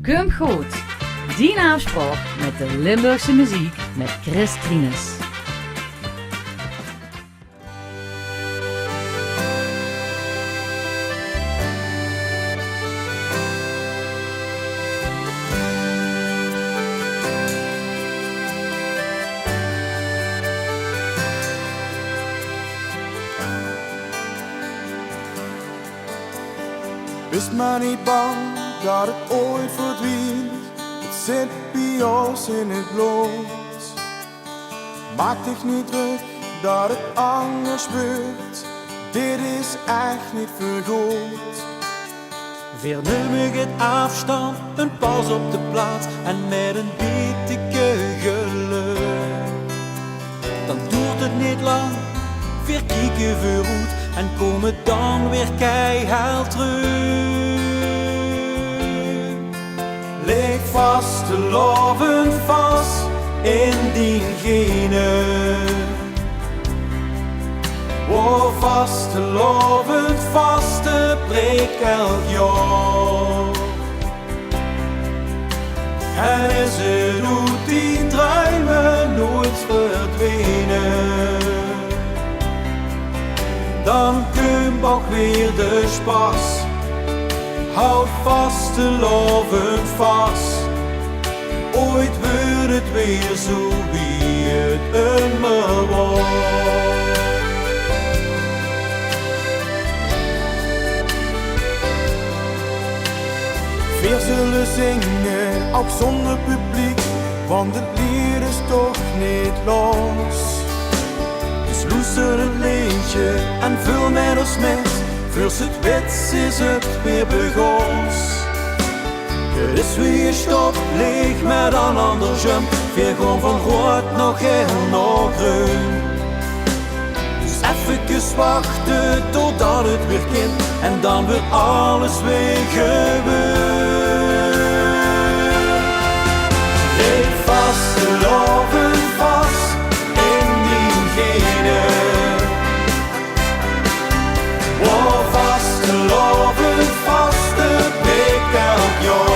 Kom goed, die afspraak met de Limburgse muziek met Chris Trines. Wees maar niet bang dat het ooit verdwijnt. Het zit bij ons in het bloed. Maak dich niet druk dat het anders wordt. Dit is echt niet vergoed. Weer neem het afstand, een pas op de plaats en met een beetje geluk. Dan duurt het niet lang, weer kijken vooruit en komen dan weer keihard terug. Lig vast, te loven vast in diegene. Word vast, te loven vast, te breek elk jaar. En is het hoe die druimen nooit verdwenen. Dan komt ook weer de spas. Houd vast, te loven vast. Ooit wordt het weer zo wie het immer was. We zullen zingen, ook zonder publiek, want het lied is toch niet los. Dus luister het liedje en vul met ons met. Voor het wets is het weer begons. Het is weer stop, leeg met een ander jump. Weer gewoon van rood nog heel nog groen. Dus even wachten totdat het weer kind. En dan wordt alles weer gebeurd. Leef vast, loven vast in diegene. Word vast, loven vast, de week elk jaar.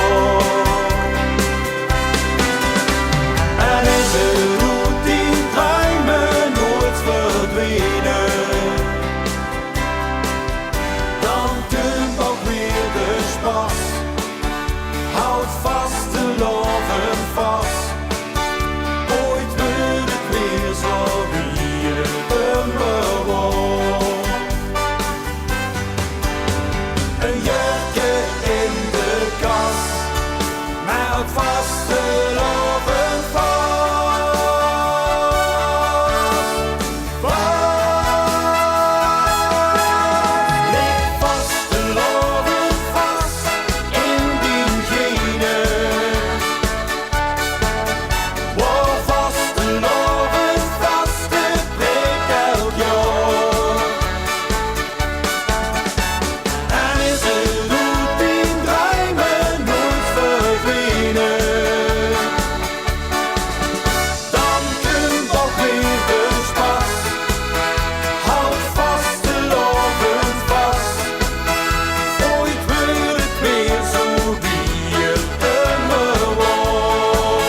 En is het goed die druimen nooit verdwenen. Dan komt ook weer de spas. Houd vast, te loven vast. Ooit wordt het weer zo wie het immer was. Een jurkje in de kast, maar houd vast, te loven vast. Lig vast, te loven vast in diegene. Word vast, te loven vast, het breekt elk jaar. En is het goed die druimen nooit verdwenen. Dan komt ook weer de spas. Houd vast, te loven vast. Ooit wordt het weer zo wie het immer was.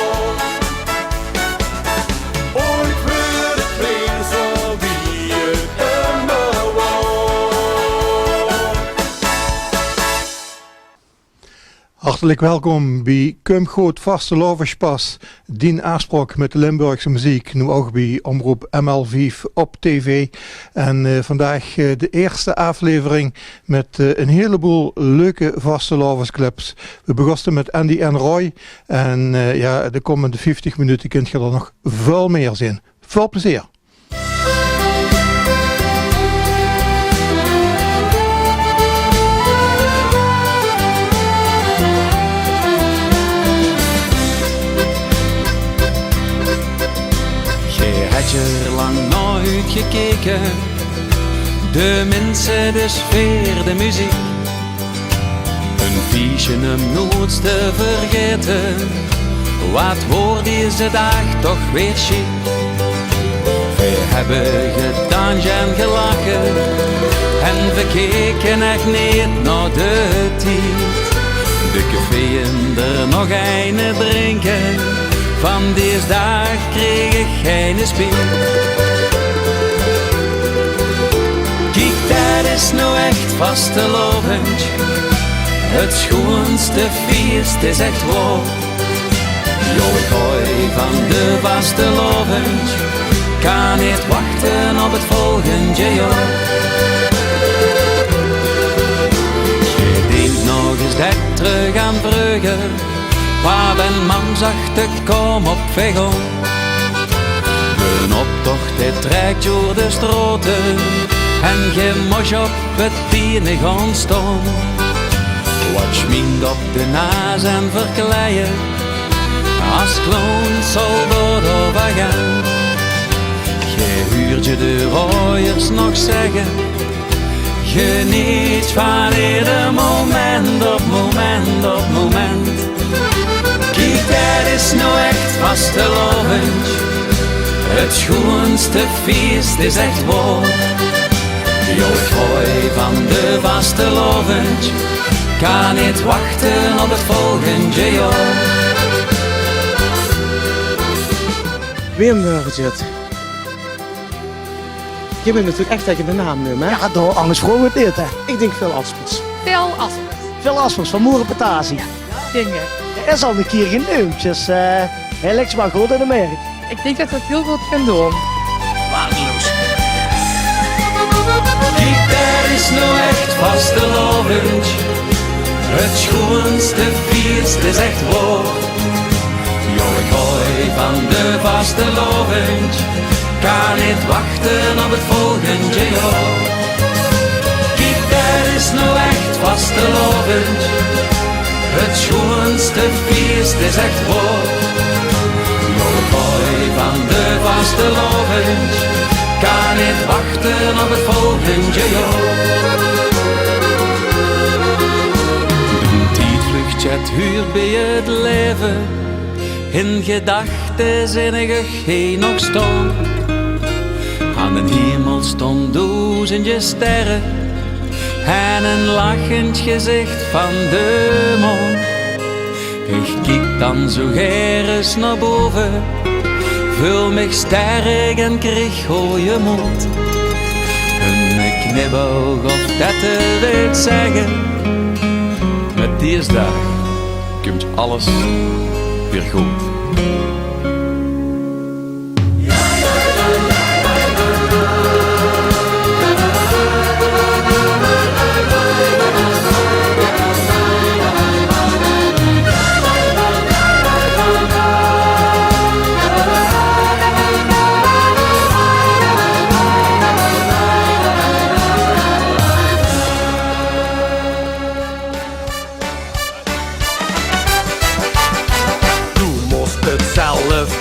Ooit wordt het weer zo wie het immer was. Hartelijk welkom bij Kom Goed Vaste Loverspas, die afspraak met de Limburgse muziek, nu ook bij Omroep ML5 op tv. En vandaag de eerste aflevering met een heleboel leuke vaste loversclips. We begonnen met Andy en Roy en ja, de komende 50 minuten kunt je er nog veel meer zien. Veel plezier! Had je er lang naar uitgekeken? De mensen, de sfeer, de muziek. Een feestje om nooit te vergeten. Wat wordt deze dag toch weer chic? We hebben gedanst en gelachen. En we keken echt niet naar de tijd. de café er nog een drinken. Van deze dag kreeg ik geen spier. Kijk, dat is nou echt vastelovend. Het schoonste feest is echt waar. Jo, ik hou van de vastelovend. Kan niet wachten op het volgende jaar. Je denkt nog eens dat terug aan Brugge. Pap en mam zag te kom op weg om. Een optocht, het trekt door de stroten. En je moest op het tienen gaan staan. Wat schminkt op de naas en verkleien. Als kloon soldaat overgaan. Je huurt je de rooiers nog zeggen. Geniet van ieder moment op moment op moment. Kijk, dat is nou echt vastelovend. Het schoonste feest is echt waar. Jo, ik hou van de vastelovend. Kan niet wachten op het volgende jaar. Wim Burgert. Je bent natuurlijk echt tegen de naam nu, hè? Ja, door anders vroeg het dit, hè. Ik denk veel Aspers. Veel Aspers. Veel Aspers van Moerenpetatie. Dingen. Er is al een keer genoemd, dus hij lijkt maar goed in de merk. Ik denk dat dat heel goed kan doen. Waardeloos. Kijk, dat is nou echt vastelovend. Het schoonste feest is echt waar. Jo, ik hou van de vastelovend. Kan niet wachten op het volgende jaar. Kijk, dat is nou echt vastelovend. Het schoonste feest is echt waar. Jo, ik hou van de vastelovend. Kan niet wachten op het volgende jaar. De tijdvlucht het huurt bij het leven. In gedachten zinnige geen nog staan. Aan de hemel stond duizendje sterren. En een lachend gezicht van de maan. Ik kijk dan zo gerust naar boven. Vul mij sterk en kreeg goeie moed. Een knipoog of dat te wil zeggen. Met deze dag komt alles weer goed.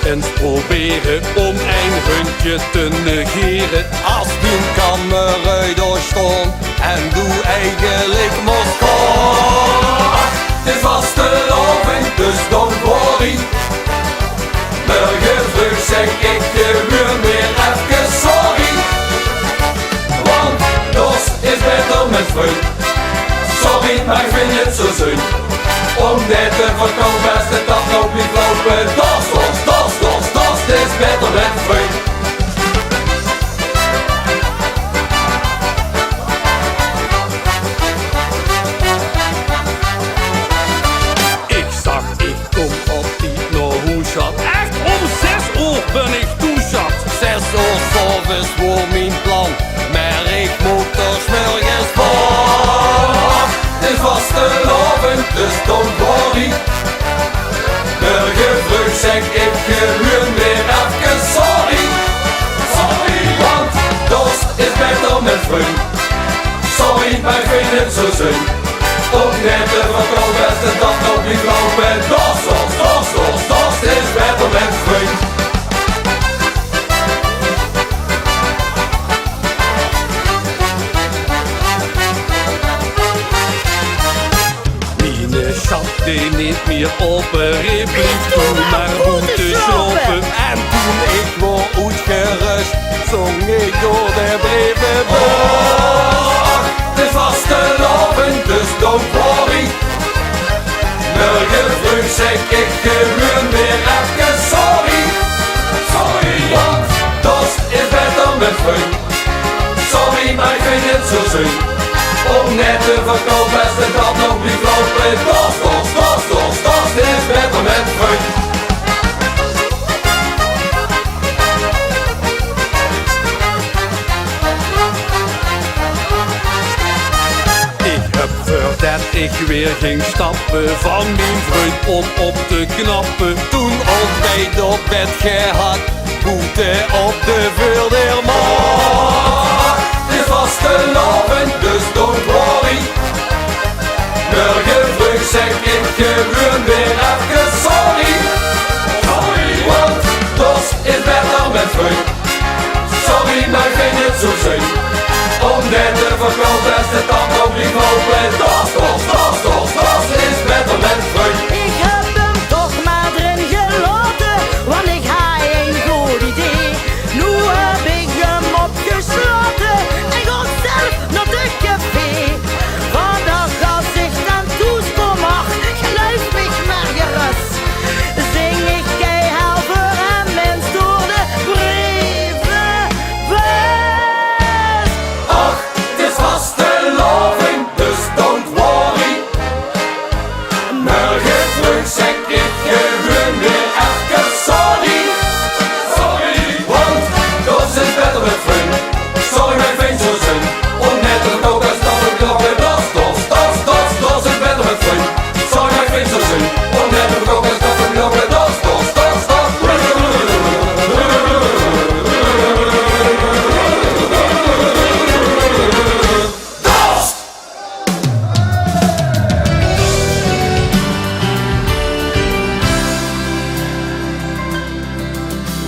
Eens proberen om een hundje te negeren. Als die kamer doorstond en doe eigenlijk moest gaan. Het was te lovend, dus don't worry. Morgen vroeg zeg ik gewoon weer even sorry. Want dat is beter met vriend. Sorry, maar ik vind het zo zin. Om dit te verkopen is de dag nog niet lopen. Dat is beter met vriend. Ik zag, ik kom op die naar huis zat. Echt om 6 uur ben ik toezat. 6 uur s'avonds voor mijn plan. Maar ik moet er 's morgens voor. Dit was te lovend, dus don't worry. Morgen vroeg zeg ik gewoon weer even sorry. Sorry, want dat is beter met vriend. Sorry, maar ik vind het zo zin. Om net te verkopen is de dag nog niet lopen. Dat is beter met vriend. Die niet meer opereren, blief toen maar goed te slopen. En toen ik word uitgerust, zong ik door de brievenbus. Dit was te lovend, dus don't worry. morgen vroeg zeg ik gewoon weer even sorry. Sorry, want dat is beter met vriend. Sorry, maar ik vind het zo zin. Om net te verkopen is de dat nog niet lopen. Dat is beter met vriend. Dat ik weer ging stappen van mijn vriend om op te knappen. Toen ontbijt op bed gehad, boete op de Wildermarkt. Het was te loven, dus don't worry. Morgen vroeg zeg ik gewoon weer even sorry. Sorry, want dat is beter met vriend. Sorry, maar ik vind het zo zin. Om net te verkopen is de tand ook niet lopen. Dat is beter met vriend. Ik heb hem toch maar erin gelaten, want ik had een goed idee. Nu heb ik hem opgesloten en ga zelf naar de café. Vandaag als ik dan toestom mag, geluid mich maar gerust. Zing ik keihard voor hem en door de brieven weg. Ach, het is vast te loving, dus don't worry. Morgen vroeg zeg ik gewoon weer even sorry. Sorry, want dat is beter met vriend. Sorry, mijn vriend zo zin. Om net te koken is dat ik nog weer dat is beter met vriend. Sorry, mijn vriend zo zin. Om net te koken is dat ik nog weer dat.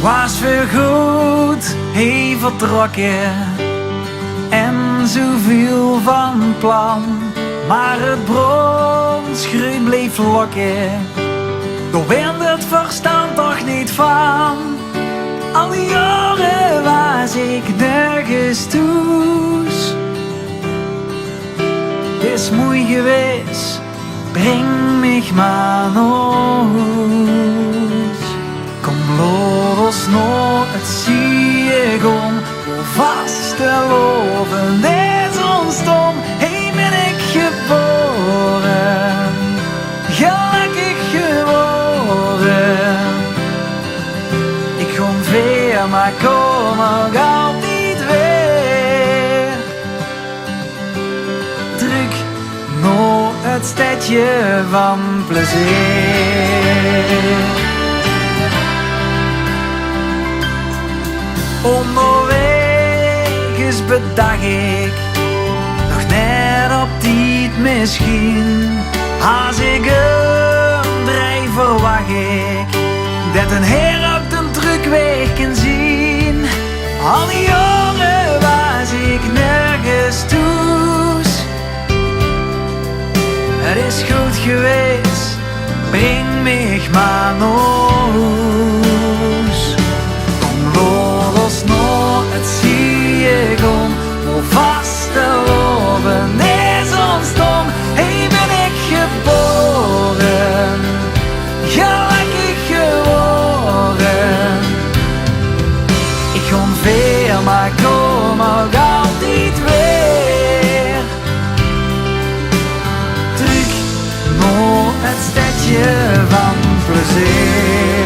Was voorgoed, hij vertrokken en zoveel van plan. Maar het bronsgruut bleef lokken, daar werd het verstand toch niet van. Al die jaren was ik nergens toes. Het is mooi geweest, breng mich maar naar huis. Kom los nog het ziegon, hoe vast te loven is ontstom. Hey, ben ik geboren, gelukkig geworden. Ik kom weer, maar kom ook altijd weer. Terug naar het stadje van plezier. Onderweg is bedacht ik nog net op tijd misschien. Als ik een drijf verwacht ik dat een heer op de terugweg kan zien. Al die jaren was ik nergens toes. Het is goed geweest, breng mich maar naar huis. Los nog het ziegon, hoe vast te loven is ontstom. Hey, ben ik geboren, gelukkig geworden. Ik kom weer, maar kom ook altijd weer. Terug naar het stadje van plezier.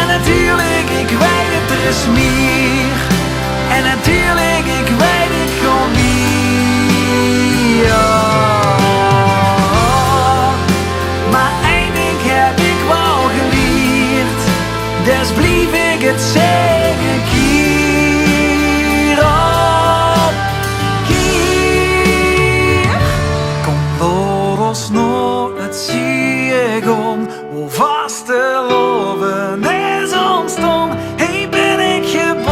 En natuurlijk, ik weet het, er is meer. En natuurlijk, ik weet het gewoon niet. Maar één ding heb ik wel geleerd. Dus blief ik het zeggen keer op keer. Kom los nog het ziegon, hoe vast te loven is ontstom. Hey, ben ik geboren.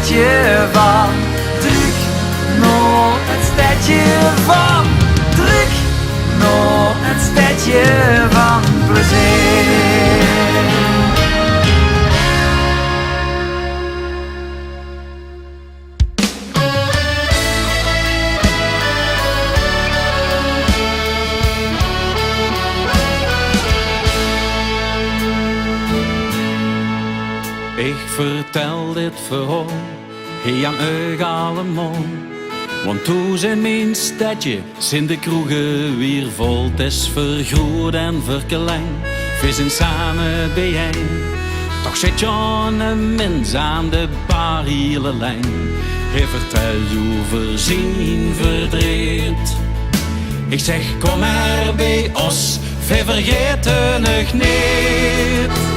stadje van druk, naar het stadje van druk, naar het stadje van plezier. Ik vertel dit verhaal hier aan euch allemaal. Want toen zijn mijn stadje, zijn de kroegen weer vol. Het is vergroot en verklein, we zijn samen bijeen. Toch zit John een mens aan de bar hele lijn. Hij vertelt over zijn verdriet. Ik zeg kom maar bij ons, we vergeten nog niet.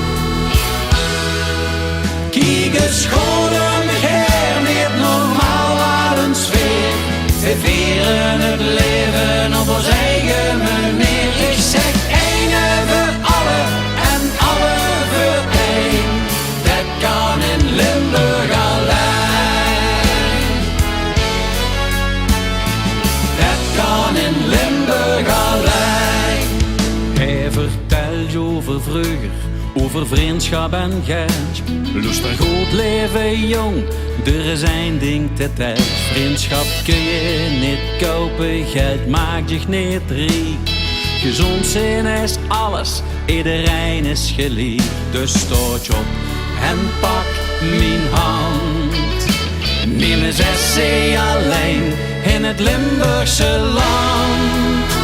Kijk eens gewoon her, niet normaal wat een sfeer. We vieren het leven op ons eigen manier. Ik zeg ene voor alle en alle voor één. Dat kan in Limburg alleen. Dat kan in Limburg alleen. Hij vertelt over vroeger, over vriendschap en geld. Lust er goed leven jong, er is een ding te tijd. Vriendschap kun je niet kopen, geld maakt je niet rijk. Gezond zijn is alles, iedereen is geliefd. Dus stoot je op en pak mijn hand. Neem eens essay alleen in het Limburgse land.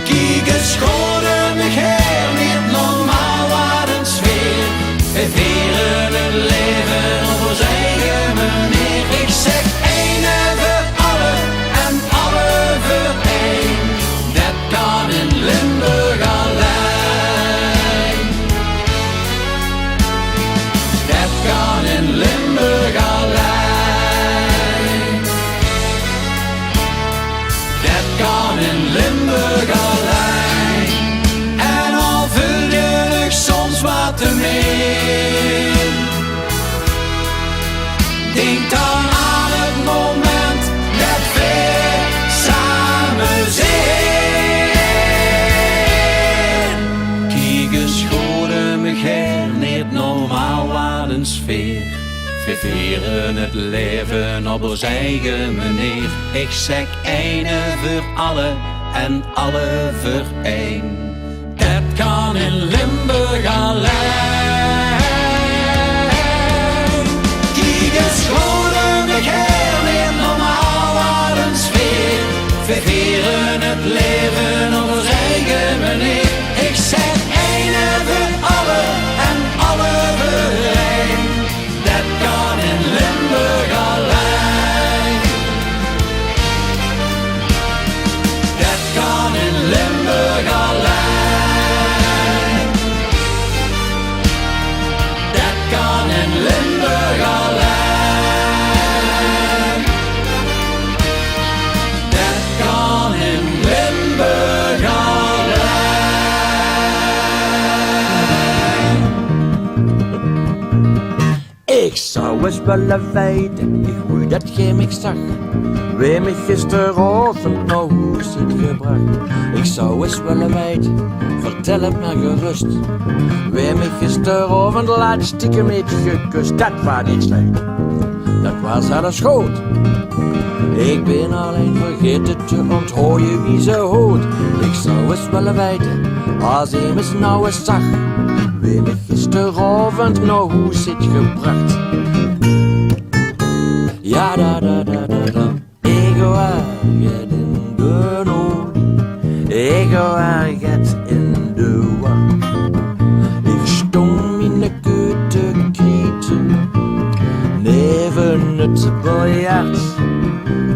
Kijk eens gewoon her, niet normaal wat een sfeer. We vieren het leven op ons eigen manier. Ik zeg ene voor alle en alle voor één. Dat kan in Limburg alleen. Dat kan in Limburg alleen. Dat kan in Limburg alleen. En al vul je nog soms wat te meer. Denk dan aan het moment dat we samen zijn. Kijk eens goed me her, niet normaal wat een sfeer. We vieren het leven op ons eigen manier. Ik zeg ene voor alle en alle voor één. Dat kan in Limburg alleen. Kijk eens gewoon her, niet normaal wat een sfeer. We vieren het leven op ons eigen manier. Ik zeg ene voor alle en alle voor één. Dat kan in Limburg alleen. Dat kan in Limburg alleen. Dat kan in Limburg alleen. Dat kan in Limburg alleen. Ik zou eens willen weten hoe dat jij mij zag. Wie mij gisteravond naar huis heeft gebracht. Ik zou eens willen weten, vertel het me gerust. Wie mij gisteravond laat stiekem heeft gekust. Dat was niet slecht, dat was alles goed. Ik ben alleen vergeten te onthouden wie ze hoort. Ik zou eens willen weten, als hij me nou eens zag. Wie mij gisteravond naar huis heeft gebracht. Ja, da da da da da. Ik go ergens in de nood. Ik go ergens in de wacht. Ik stond in de keuze krieten. Neven het biljart.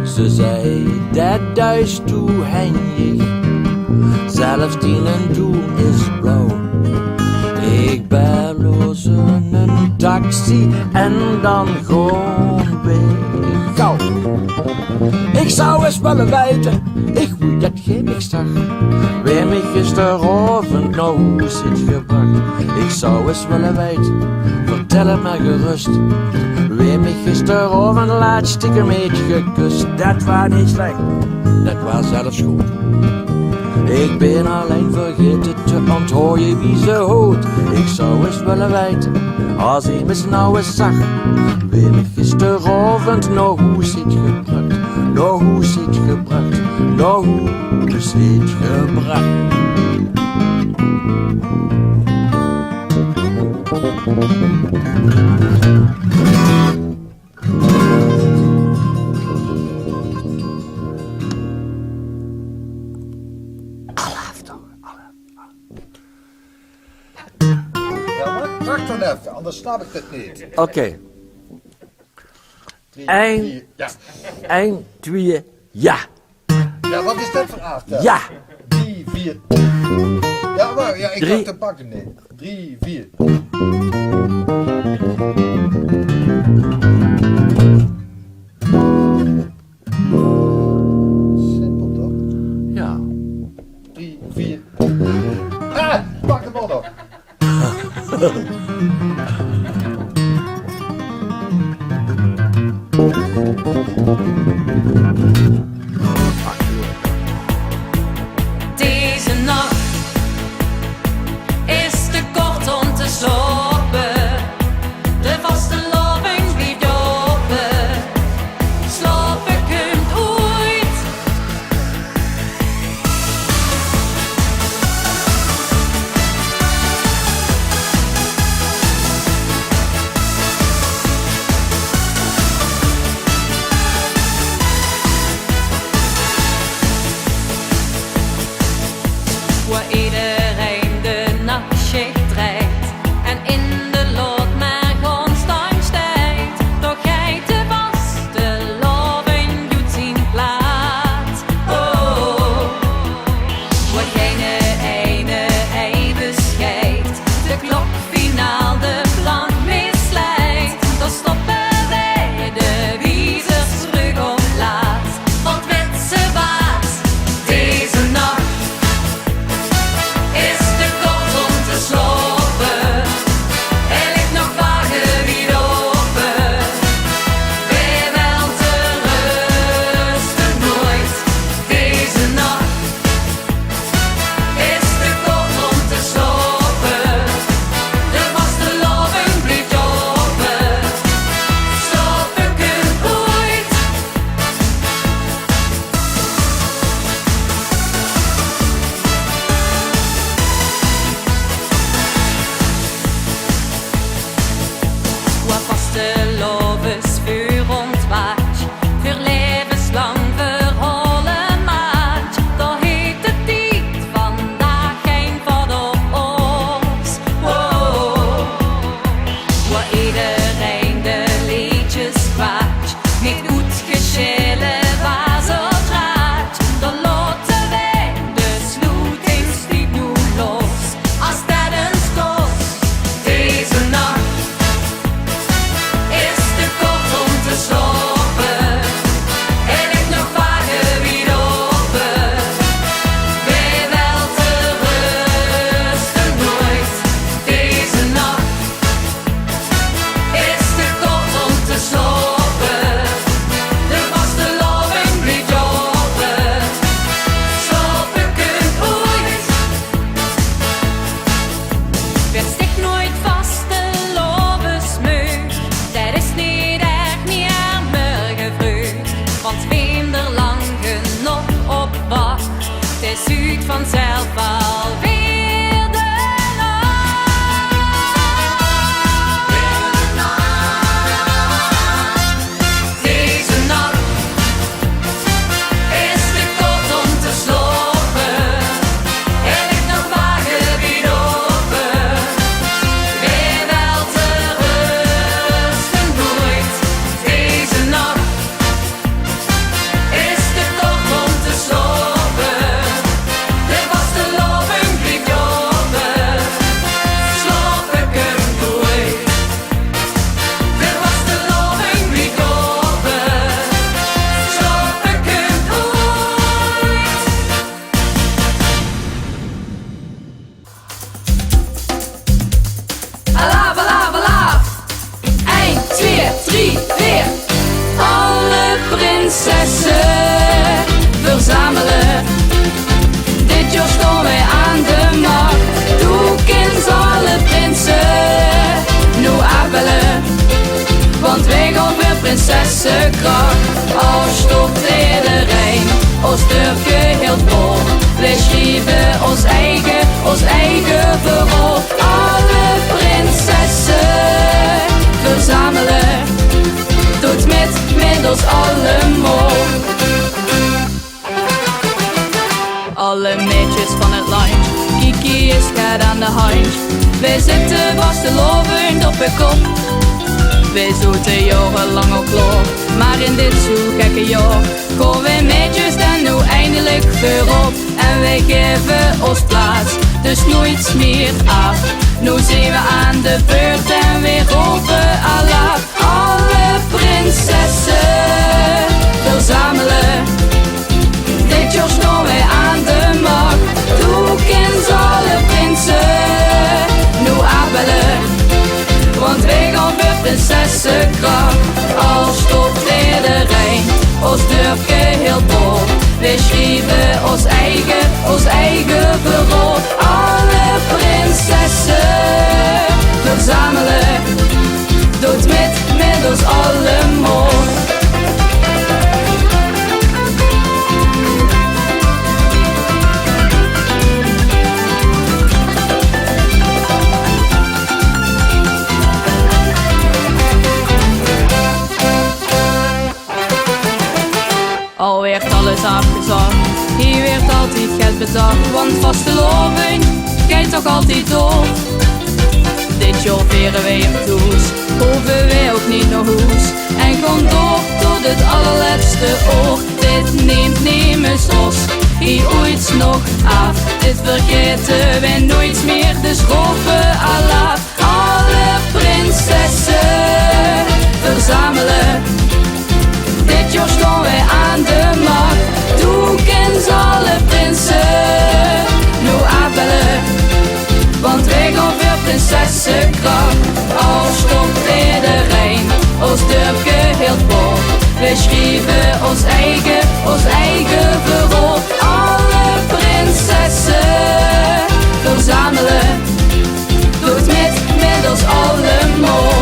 Ze zei dat duist toe hendig. Zelfs die een doel is blauw. Ik bel los een taxi en dan gewoon weg. kou. Ik zou eens willen weten, ik hoe dat geen ik zag. Wie mij gisteravond nou zit gebracht. Ik zou eens willen weten, vertel het maar gerust. Wie mij gisteravond laat stiekem beetje gekust. Dat was niet slecht, dat was zelfs goed. Ik ben alleen vergeten te onthouden wie ze hoort. Ik zou eens willen weten, als hij me nou eens zag. Wie me gisteravond nog hoe zit gebracht. Nog hoe zit gebracht. Nog hoe zit gebracht. Wacht dan even, anders snap ik het niet. Oké. 3, 4, ja. 1, 2, ja. Ja, wat is dat voor aftel? Ja. 3, 4. Ja, maar ja, ik dacht, pak hem niet. 3, 4. Simpel toch? Ja. 3, 4. Ah, pak de bal op. Deze nacht is te kort om te slapen. De Want wij gaan weer prinsessenkracht. Als stopt in de Rijn, ons Turkje heel vol. Wij schrijven ons eigen verhaal. Alle prinsessen verzamelen, doet met ons allemaal. Alle meisjes van het land, Kiki is gaat aan de hand. Wij zitten vastelovend op de kop. Wij zoeten jarenlang al klaar, maar in dit zo gekke jaar komen wij meisjes dan nu eindelijk voorop. En wij geven ons plaats, dus nooit meer af. Nu zijn we aan de beurt en weer roepen Allah. Alle prinsessen verzamelen, dit jaar staan wij aan de macht. Doe kent alle prinsen nu aanbellen, want wij gaan weer prinsessenkracht. Als stopt in de Rijn, ons Turkje heel vol. Wij schrijven ons eigen verhaal. Alle prinsessen verzamelen, doet met ons allemaal. Al werd alles afgezakt, hier werd altijd geld betaald. Want vasteloving gaat toch altijd door. Dit jaar veren wij op toes, hoeven wij ook niet naar huis. En gaan door tot het allerlaatste oor. Dit neemt ons hier ooit nog af. Dit vergeten wij nooit meer, dus roepen Allah. Alle prinsessen verzamelen, dit jaar staan wij aan de macht. Doe kent alle prinsen nu aanbellen, want wij gaan weer prinsessenkracht. Als stopt in de Rijn, ons Turkje heel vol. Wij schrijven ons eigen verhaal. Alle prinsessen verzamelen, doet met ons allemaal.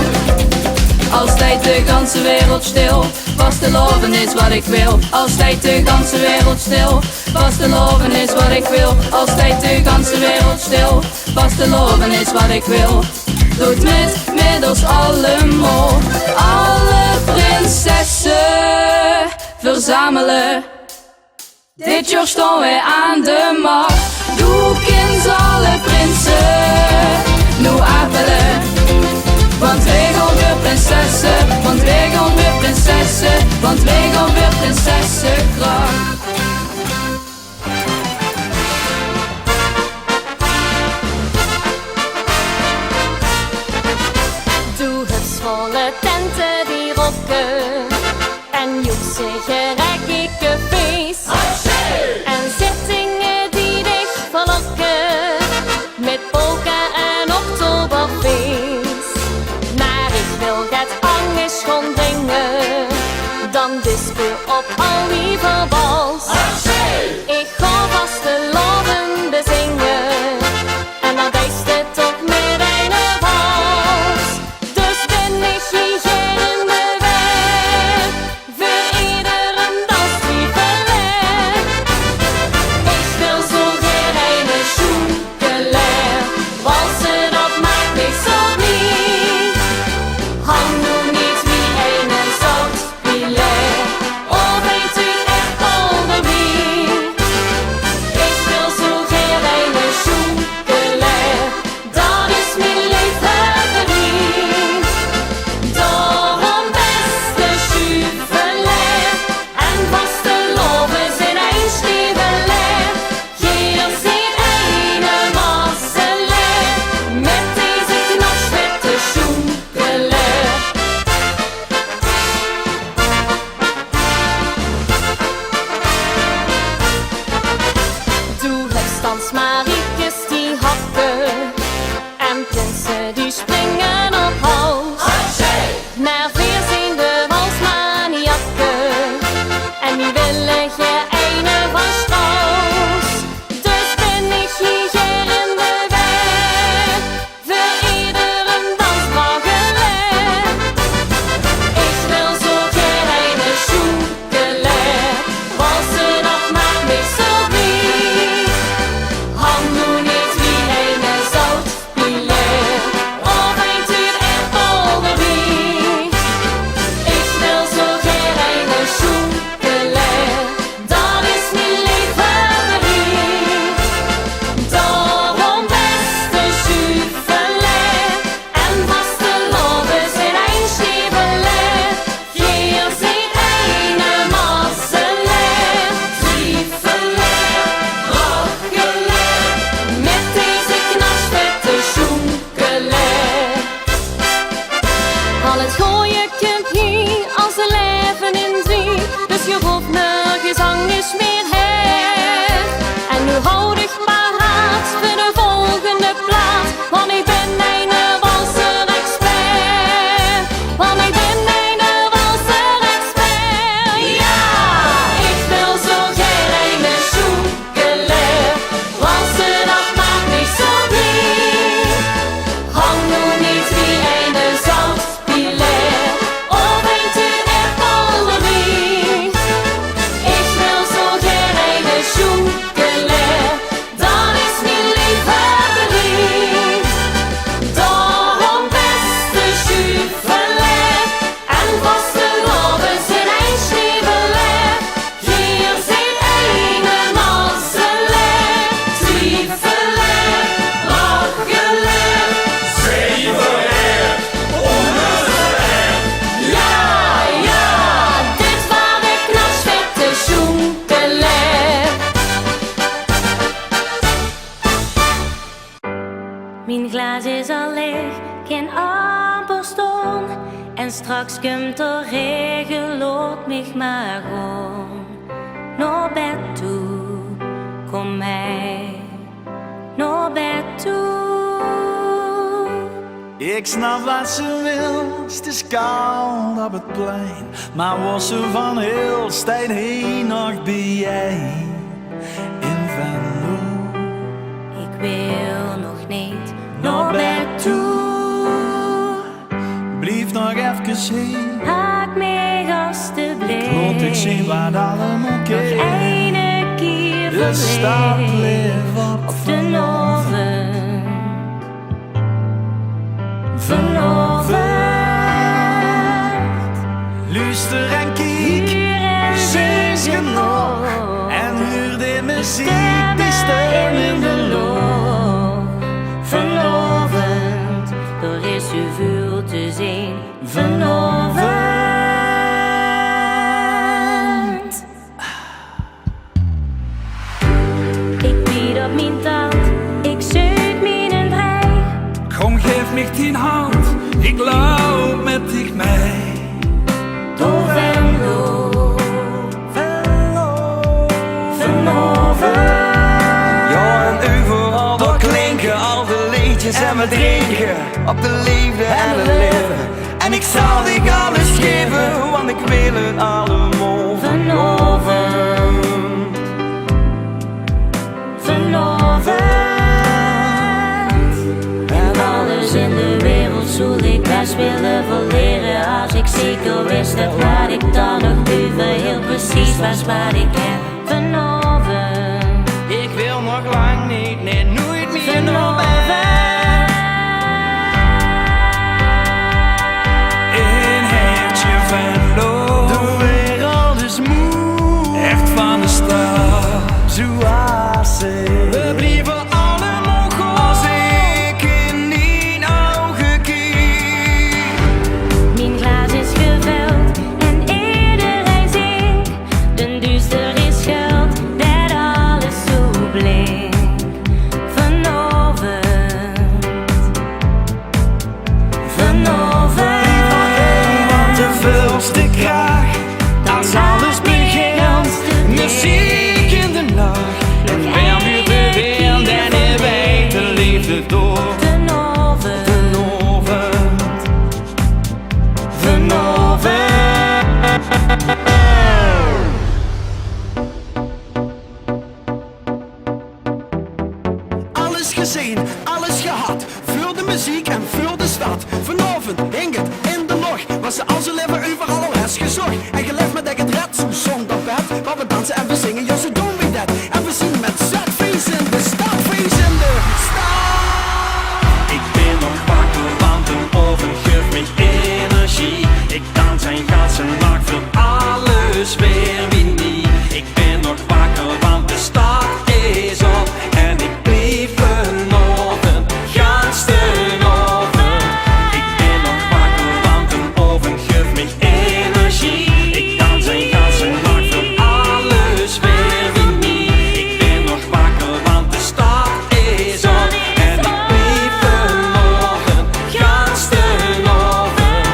Als tijd de ganse wereld stil, vasteloven is wat ik wil. Als tijd de ganse wereld stil, vasteloven is wat ik wil. Als tijd de ganse wereld stil, vasteloven is wat ik wil. Doet met ons allemaal. Alle prinsessen verzamelen, dit jaar staan wij aan de macht. Doe kent alle prinsen nu aanbellen, want wij gaan weer prinsessen, want wij gaan weer prinsessen, want wij gaan weer prinsessenkracht. Doe hupsvolle tenten die rokken en joepsige rijke feest. En zittingen die dich verlokken met polka en oktoberfeest. Maar ik wil dat anders gewoon dringen dan disco op al die verbals. Ik ga vasteloven bezingen en dan wijst het op met een wals. Dus ben ik hier in de weg voor iedere dans die verlegt. Ik wil zo weer een schoenkeleur, walsen dat maakt niks op niet. Hang nu niet wie een zout pilet, of weet u echt onder wie. het gooien kunt hier als ze leven in zee. Dus je hoeft nergens anders meer her. En nu houd ik paraat voor de volgende plaat, want ik ben een walser-expert. Want ik ben een walser-expert. Ja, ik wil zo geen een zoekeleer. Walsen, dat maakt mij zo blij. Hang nu niet wie een zoutpileer, of een te echt polderie. Ik wil zo geen een zoekeleer, dat is mijn liefhebberie. Daarom beste juveler, en vaste robben zijn een schneebeleer. Hier zijn ene manseleer, twieveler, lacheleer, zeveler, onnezeler. Ja, ja, dit waar ik knapsvette zoekeleer. Mijn glas is al leeg, geen amper stoom. En straks komt de regen, loop mich maar gewoon. Naar bed toe, kom mij. Naar bed toe. Ik snap wat ze wil, het is koud op het plein. Maar was ze van heel stijn heen nog bij jij in Venlo? Ik wil nog niet naar bed toe. Blijf nog even heen. Haak mij alstublieft. Laat ik zien wat allemaal keer. Nog ene keer De stad verliefd leeft op de oven. Vanochtend. Luister en kijk, ze is genoeg. En huur de muziek, die stem in de lucht. Vanochtend, er is zoveel te zien. Vanochtend. Ik bied op mijn tand, ik zuid mijn draai. Kom, geef mich die hand, ik loop met dich mee. Door Venlo, vanochtend. Ja, en overal door klinken al de liedjes en we drinken op de liefde en het leven. En ik zal dich alles geven, want ik wil het allemaal vanochtend. Vanochtend. En alles in de wereld zou ik best willen verleren, als ik zeker wist dat wat ik dan nog over heel precies was wat ik heb. Vanochtend. Ik wil nog lang niet, nee, nooit meer naar bed. In Hertje Venlo, de wereld is moe, echt van de stad, zoals ze. We blijven allemaal goed, als ik in die ogen kijk. Mijn glas is gevuld en iedereen zingt. De duister is schuld, dat alles zo blinkt. Vanochtend. Vanochtend. De vulste kraag, als alles begint. Muziek in de nacht, en weer nu de wind en je weet de liefde door. Vanochtend. Vanochtend. Alles gezien, alles gehad, voor de muziek en voor de stad. Vanavond hing het in de lucht, was ze al zo leven overal al eens gezocht. En geloof me dat ik het red, zo zonder bed. Maar we dansen en we zingen, ja zo doen we dat. En we zien met zetfeest in de stad, feest in de stad. Ik ben nog wakker, want een oven geeft me energie. Ik dans en gas en maak voor alles weer wie niet. Ik ben nog wakker, want de stad is op. En ik blijf vanochtend, gans de oven. Ik ben nog wakker, want een oven geeft me energie. Ik dans en gas en maak voor alles weer wie niet. Ik ben nog wakker, want de stad is op. En ik blijf vanochtend, gans de oven.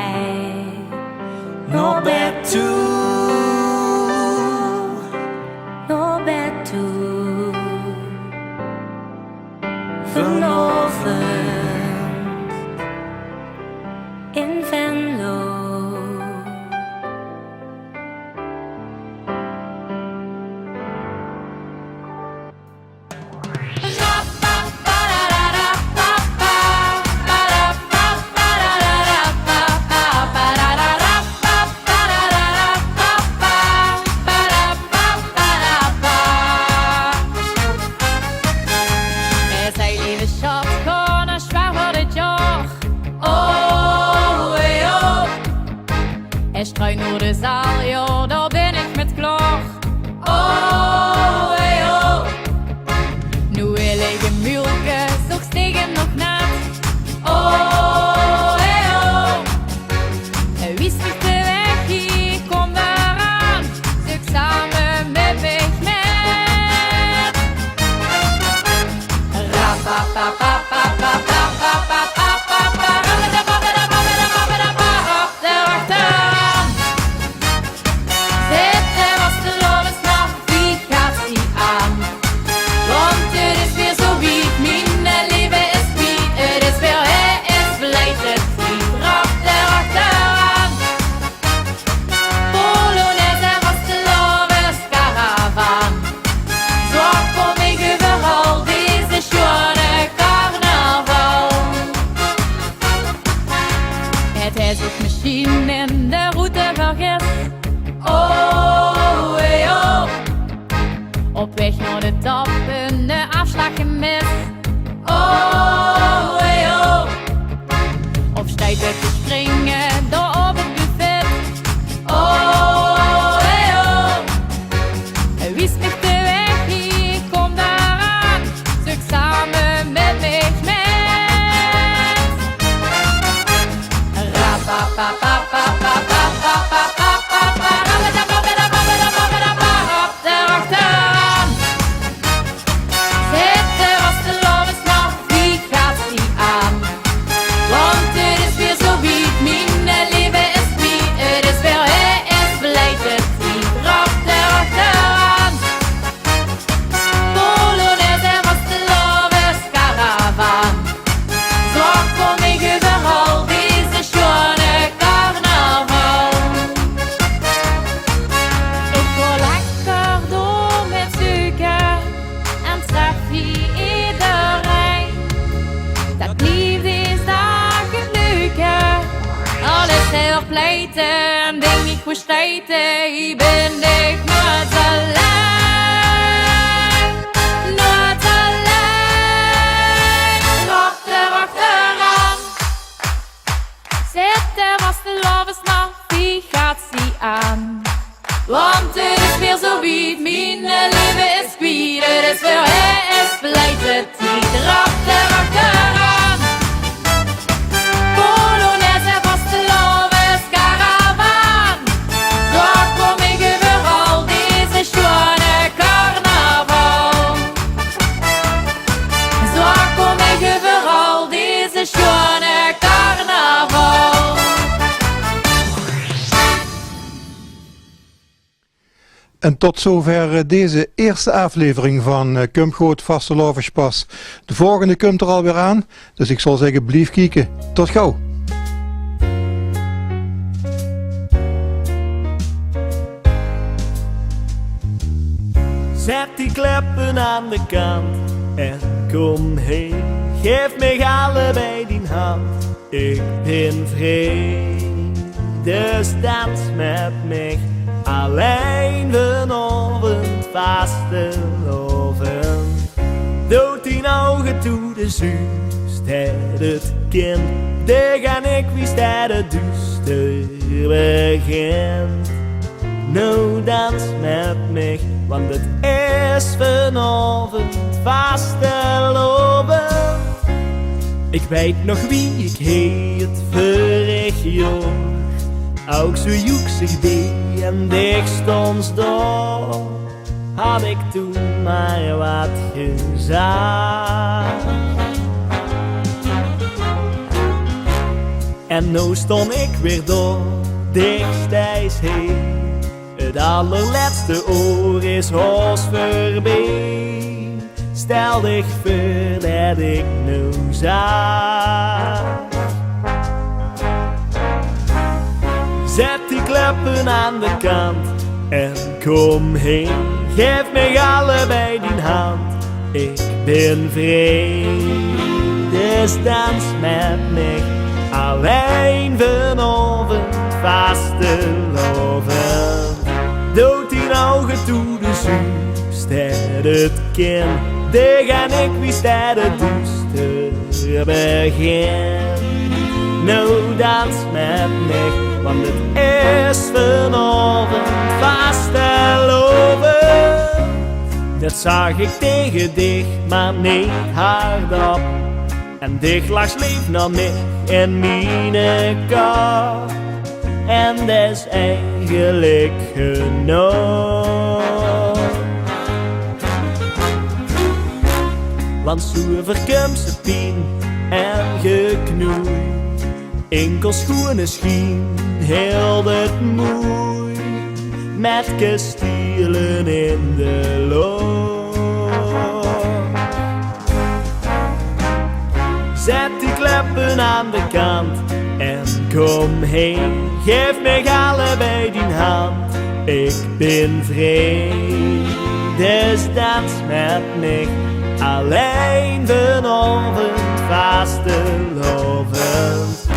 mij naar bed toe, naar bed toe. Vanavond in Venlo. Struin door de zaal, joh, daar ben ik met klaar. Oh, hey, oh. Nu wil ik een mulke, zo stegen nog nat. Oh, hey, oh. Wie spreekt de weg hier, kom daaraan. Stuk samen met weg met. Misschien in de route vergis. Oh, hey, oh. Op weg naar de top, de afslag gemist. Oh, hey, oh. Of stijt uit te springen, door op het buffet. Oh, hey, oh. Wie spreekt de weg hier, kom daaraan. Stuk samen met mij met. Erachteraan zitten als de lovenslag, wie gaat die aan? Want het is weer zo wiet, mijn leven is wie, het is weer hij is beleid, het die dracht erachteraan. Polonaise was de lovenskaravaan, zo kom ik overal deze schone carnaval. Ik word lekker door met suiker en tref hier iedereen. Dat liefde is daar het leuke. Alles heel pleiten en denk ik voor stijten, hier ben ik nooit alleen. Nooit alleen. Rap erachteraan. Zit er als de lovenslag, wie gaat die aan? Want het is weer zo wiet, mijn leven is kwiet. Het is weer hij is beleid, het die dracht erachteraan. Polonaise was de lovenskaravaan. Zo kom ik overal deze schone carnaval. Zo kom ik overal deze schone carnaval. En tot zover deze eerste aflevering van Kumgoot Vastelovenspas. De volgende komt er alweer aan, dus ik zal zeggen, blijf kijken. Tot gauw. Zet die kleppen aan de kant en kom heen. Geef mij allebei die hand, ik ben vrij. Dus dans met mij alleen vanavond vastelovend. Dood die ogen toe de zuust het kind. De gaan ik wie staat het duister begint. Nou dans met mij, want het is vanavond vastelovend. Ik weet nog wie ik heet vorig jaar. Ook zo joeksig die en dicht stond daar, had ik toen maar wat gezegd. En nou stond ik weer door, dichtstijds heen. Het allerlaatste oor is hoos voorbij. Stel dich voor dat ik nu zag. Zet die kleppen aan de kant en kom heen. Geef mij allebei die hand, ik ben vrij. Dus dans met mij, alleen vanavond vastelovend. Dood die ogen toe de zuurstad het kind. De gaan ik wie staat het duister begin. Nou dans met mij, want het is vanavond vastelovend. Dat zag ik tegen dich, maar niet hardop. En dich lag lief naar mij in mijn kop. En dat is eigenlijk genoeg. Want zuiver komt ze pijn en geknoei. Enkel schoenen schien heel het moei. Met kastelen in de lucht. Zet die kleppen aan de kant en kom heen. Geef mij allebei die hand, ik ben vrij. Dus dans met mij, alleen vanavond vastelovend.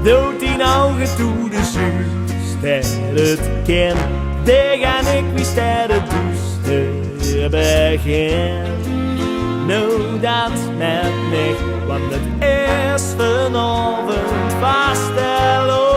Dood die ogen toe de zuurstad het kind. De gaan ik wie staat het duister begin. Nou dans met mij, want het is vanavond vastelovend.